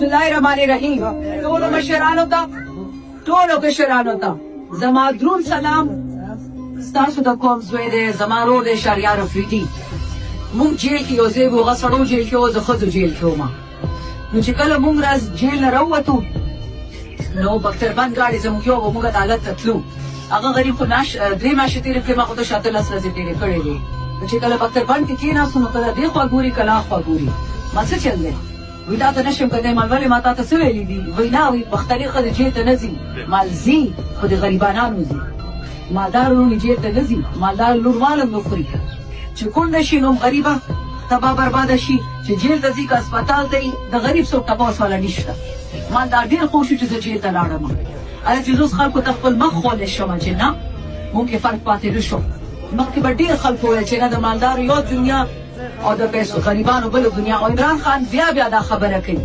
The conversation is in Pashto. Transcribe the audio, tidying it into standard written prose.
بسم الله الرحمن الرحیم. ټولو مشرانو ته، ټولو کشرانو ته زما دروند سلام. ستاسو د کوم زوی دی، زما ورور دی شهریار افریدي. مونږ جیل کې یو ځای وو، هغه سړو جیل کې وو، زه ښځو جیل کې وم. نو چې کله مونږ جیل نه راووتو نو بختربند ګاډي زموږ یو وه، مونږ عدالت ته تلو. هغه غریب خو 3 میاشتې تېرې کړې، ما خو د 17 ورځې تېرې کړې وې. نو چې کله بختربند کې کېناستو نو کله دې خوا ګوري کله خوا ګوري. ما څه چل دی؟ وایي تا ته نه شم کتلی. ما ولې ما تا ته څه ویلي دي؟ وایي نه، وایي پښتنې ښځې جیل ته نه ځي، مال ځي خو د غریبانانو ځي. مالدار لوڼې جیل ته نه ځي، مالدار لور مال هم نه خوري. چې کونډه شي نو غریبه تباه برباده شي، چې جیل ته ځي که هسپتال ته د غریب څوک تپوس والا نشته. ما دا ډېر خوښ شو چې زه جیل ته لاړم. هله چې زه اوس خلکو ته خپل مخ خولی شمه چې نه، مونږ کې فرق پاتې نه شو. مخکې به ډېر خلکو ویل چې نه د مالدارو یو دنیا او د پیسو غریبانو بله دنیا. او عمران خان بیا دا خبره کوي